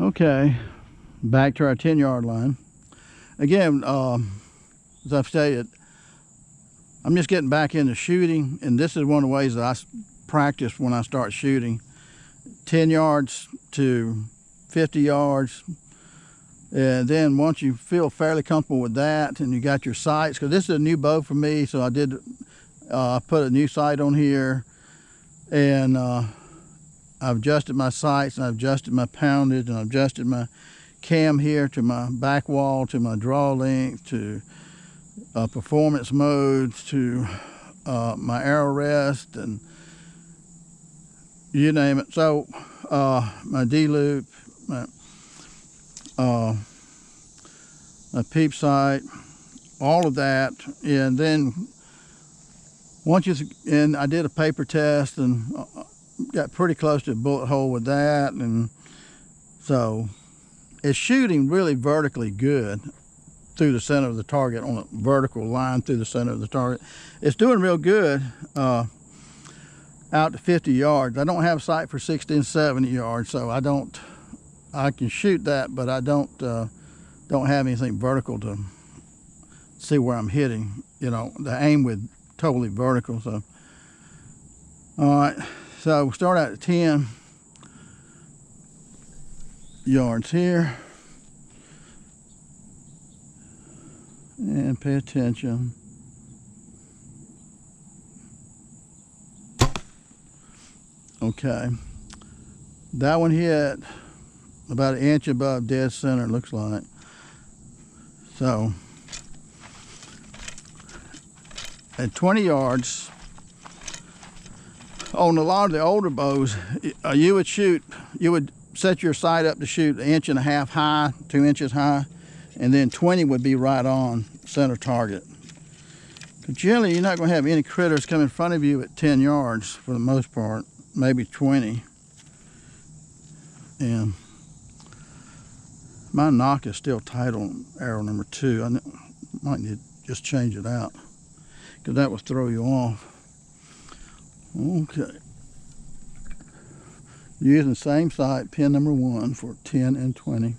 Okay, back to our 10-yard line. Again, as I've stated, I'm just getting back into shooting, and this is one of the ways that I practice when I start shooting. 10 yards to 50 yards, and then once you feel fairly comfortable with that and you got your sights, because this is a new bow for me, so I did put a new sight on here, and I've adjusted my sights, and I've adjusted my poundage, and I've adjusted my cam here to my back wall, to my draw length, to performance modes, to my arrow rest, and you name it. So my D-loop, my peep sight, all of that. And then once and I did a paper test and got pretty close to a bullet hole with that, and so it's shooting really vertically good through the center of the target, on a vertical line through the center of the target. It's doing real good out to 50 yards. I don't have sight for 60 and 70 yards, so I can shoot that, but I don't have anything vertical to see where I'm hitting, the aim with totally vertical. So all right, so we'll start out at 10 yards here, and pay attention. Okay, that one hit about an inch above dead center, it looks like. So at 20 yards, on a lot of the older bows, you would set your sight up to shoot 1.5 inches high, 2 inches high, and then 20 would be right on center target. But generally, you're not going to have any critters come in front of you at 10 yards for the most part, maybe 20. And my knock is still tight on arrow number 2. I might need to just change it out, because that will throw you off. Okay. Using the same sight, pin number 1 for 10 and 20.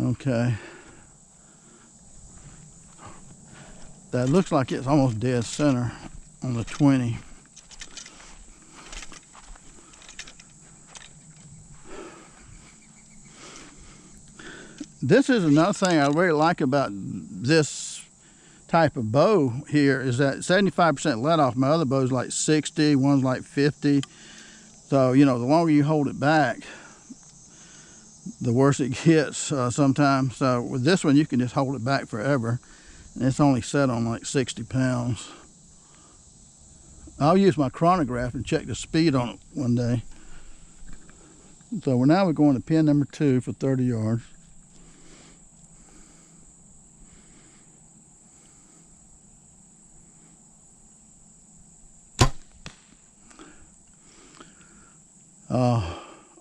Okay. That looks like it's almost dead center on the 20. This is another thing I really like about this type of bow here, is that 75% let off. My other bow's like 60, one's like 50. So, the longer you hold it back, the worse it gets sometimes. So with this one, you can just hold it back forever. And it's only set on like 60 pounds. I'll use my chronograph and check the speed on it one day. So we're going to pin number 2 for 30 yards.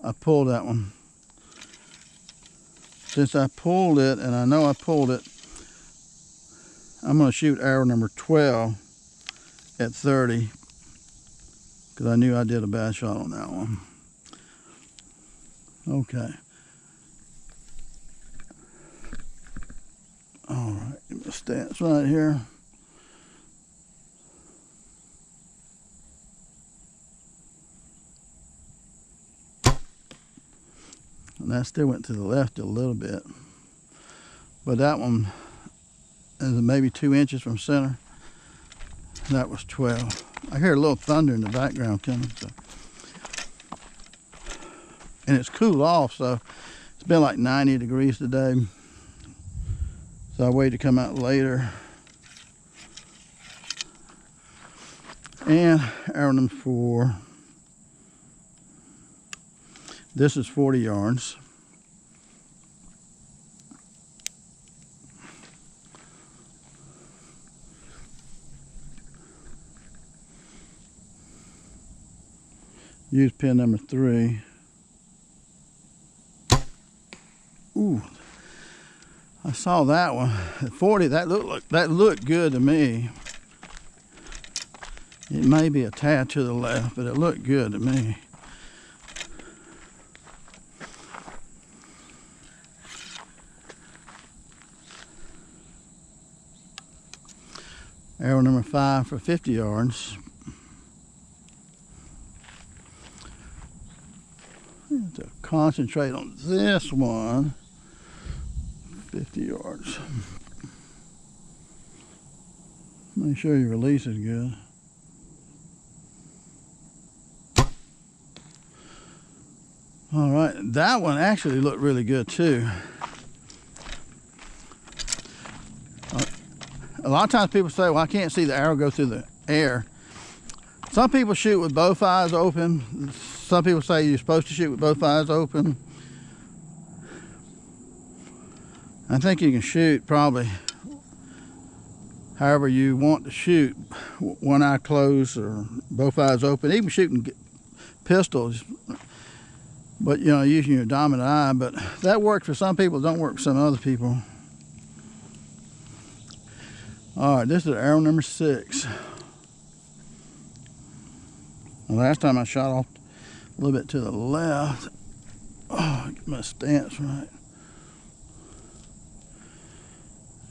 I pulled that one. Since I pulled it, and I know I pulled it, I'm going to shoot arrow number 12 at 30, because I knew I did a bad shot on that one. Okay. All right, get my stance right here. And that still went to the left a little bit. But that one is maybe 2 inches from center. That was 12. I hear a little thunder in the background coming. So. And it's cooled off, so it's been like 90 degrees today. So I waited to come out later. And arrow number 4. This is 40 yards. Use pin number 3. Ooh. I saw that one at 40. That looked good to me. It may be a tad to the left, but it looked good to me. Arrow number 5 for 50 yards. To concentrate on this one. 50 yards. Make sure your release is good. All right, that one actually looked really good too. A lot of times people say, well, I can't see the arrow go through the air. Some people shoot with both eyes open. Some people say you're supposed to shoot with both eyes open. I think you can shoot probably however you want to shoot, one eye closed or both eyes open. Even shooting pistols, but you know, using your dominant eye. But that works for some people, don't work for some other people. All right, this is arrow number 6. The last time I shot off a little bit to the left. Oh, get my stance right.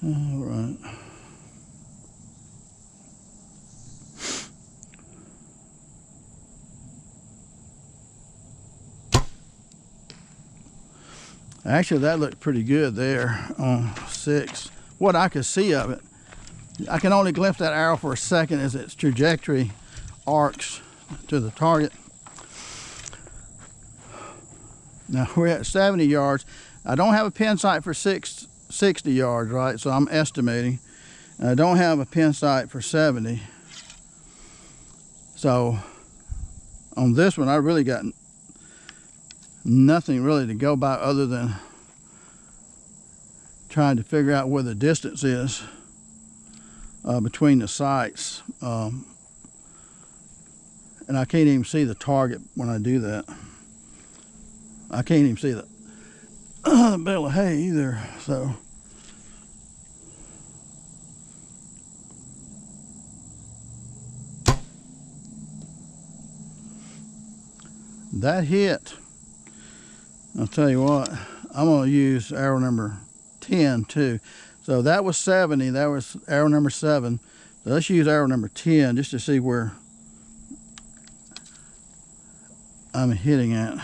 All right. Actually, that looked pretty good there on 6. What I could see of it. I can only glimpse that arrow for a second as its trajectory arcs to the target. Now we're at 70 yards. I don't have a pin sight for 60 yards, right? So I'm estimating. And I don't have a pin sight for 70. So on this one, I really got nothing really to go by other than trying to figure out where the distance is between the sights. And I can't even see the target when I do that. I can't even see the bale of hay either, so. That hit. I'll tell you what, I'm gonna use arrow number 10 too. So that was 70, that was arrow number 7. So let's use arrow number 10 just to see where I'm hitting at.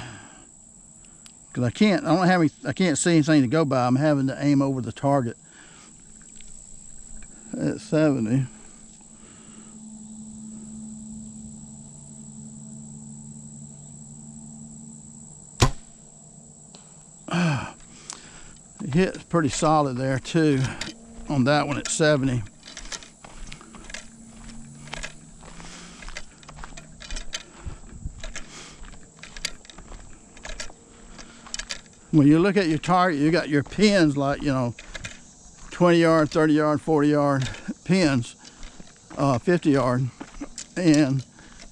Because I can't see anything to go by. I'm having to aim over the target at 70. It hit pretty solid there too on that one at 70. When you look at your target, you got your pins like, you know, 20 yard, 30 yard, 40 yard pins, 50 yard. And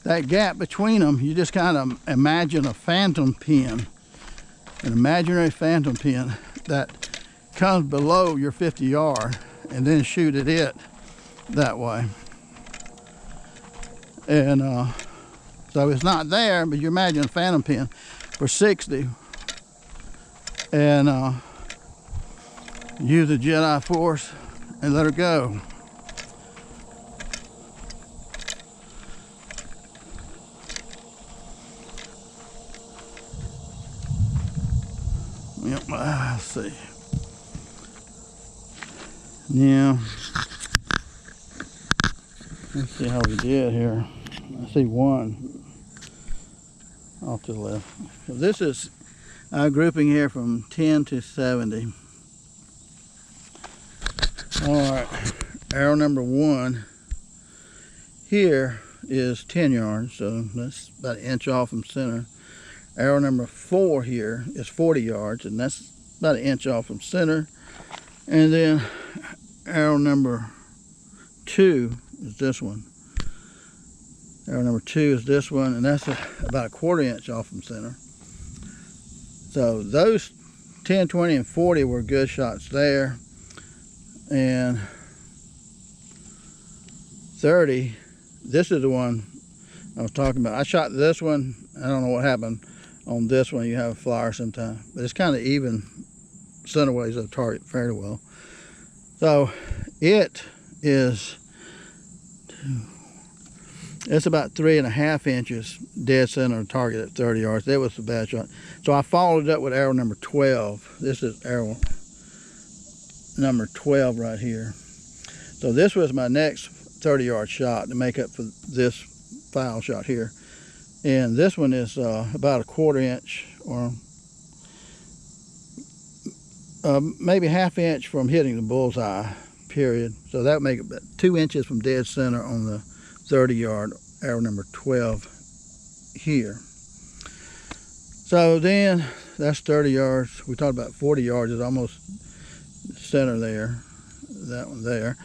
that gap between them, you just kind of imagine a phantom pin, an imaginary phantom pin that comes below your 50 yard and then shoot at it that way. And so it's not there, but you imagine a phantom pin for 60. And use the Jedi Force and let her go. Yep, let's see. Yeah. Let's see how we did here. I see one off to the left. So this is grouping here from 10 to 70. All right, arrow number 1 here is 10 yards, so that's about an inch off from center. Arrow number 4 here is 40 yards, and that's about an inch off from center. And then arrow number 2 is this one. Arrow number 2 is this one, and that's about a 1/4 inch off from center. So those 10, 20, and 40 were good shots there. And 30, this is the one I was talking about. I shot this one. I don't know what happened on this one. You have a flyer sometime, but it's kind of even centerways of the target fairly well. So it is, it's about 3.5 inches dead center of target at 30 yards. That was the bad shot. So I followed it up with arrow number 12. This is arrow number 12 right here. So this was my next 30-yard shot to make up for this foul shot here. And this one is about 1/4 inch or maybe 1/2 inch from hitting the bullseye, period. So that would make it about 2 inches from dead center on the 30-yard arrow number 12 here. So then that's 30 yards. We talked about 40 yards is almost center there, that one there.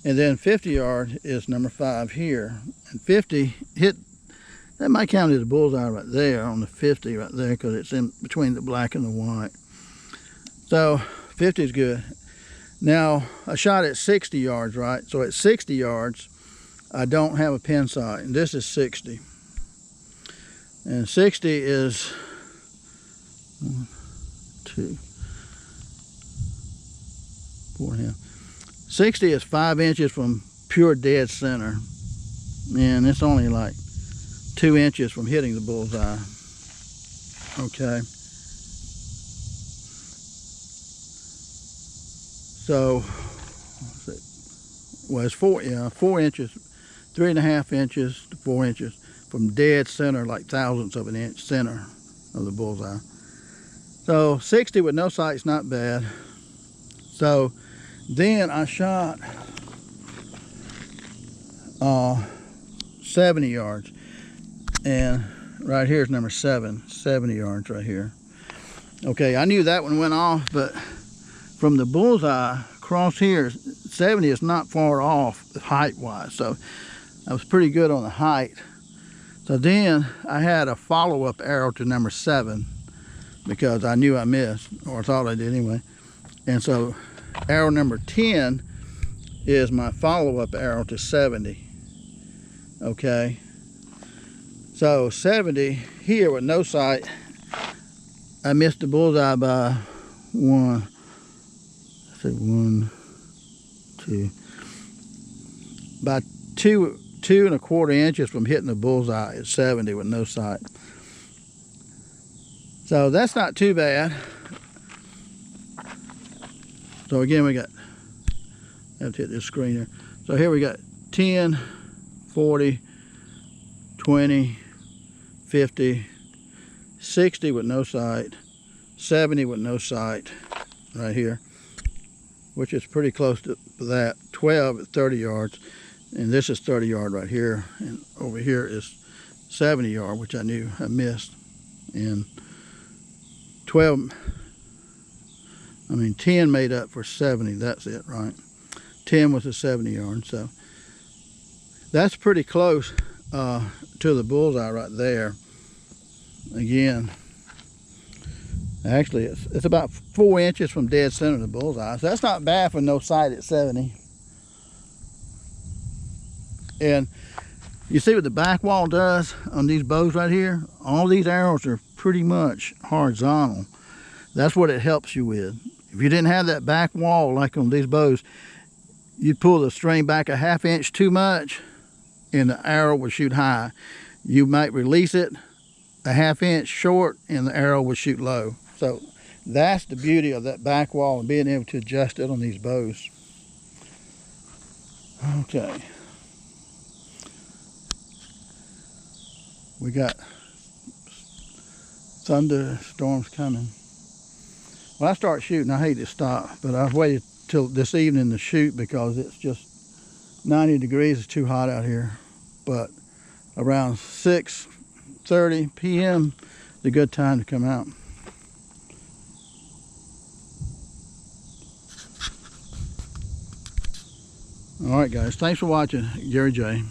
And then 50 yard is number 5 here. And 50 hit, that might count as a bullseye right there on the 50 right there, because it's in between the black and the white. So 50 is good. Now I shot at 60 yards, right? So at 60 yards, I don't have a pin sight, and this is 60. And 60 is 1, 2, 4.5. 60 is 5 inches from pure dead center, and it's only like 2 inches from hitting the bullseye. Okay. So, well, it's 4 inches, 3.5 inches to 4 inches from dead center, like thousandths of an inch center of the bullseye. So 60 with no sight is not bad. So then I shot 70 yards, and right here is number 7, 70 yards right here. Okay, I knew that one went off, but from the bullseye across here, 70 is not far off height-wise, so I was pretty good on the height. So then I had a follow-up arrow to number 7 because I knew I missed, or I thought I did anyway. And so arrow number 10 is my follow-up arrow to 70. Okay, so 70 here with no sight, I missed the bullseye by 1, 2, by 2.25 inches from hitting the bullseye at 70 with no sight. So that's not too bad. So again, we got, I have to hit this screen here. So here we got 10, 40, 20, 50, 60 with no sight, 70 with no sight right here, which is pretty close to that. 12 at 30 yards, and this is 30 yard right here, and over here is 70 yard, which I knew I missed. And 10 made up for 70, that's it, right? 10 was a 70 yard, so that's pretty close to the bullseye right there. Again, actually it's about 4 inches from dead center of the bullseye, so that's not bad for no sight at 70. And you see what the back wall does on these bows right here? All these arrows are pretty much horizontal. That's what it helps you with. If you didn't have that back wall like on these bows, you'd pull the string back a 1/2 inch too much and the arrow would shoot high. You might release it a 1/2 inch short and the arrow would shoot low. So that's the beauty of that back wall and being able to adjust it on these bows. Okay. We got thunderstorms coming. When I start shooting, I hate to stop, but I've waited till this evening to shoot because it's just 90 degrees. It's too hot out here. But around 6:30 p.m. is a good time to come out. All right, guys. Thanks for watching. Gary J.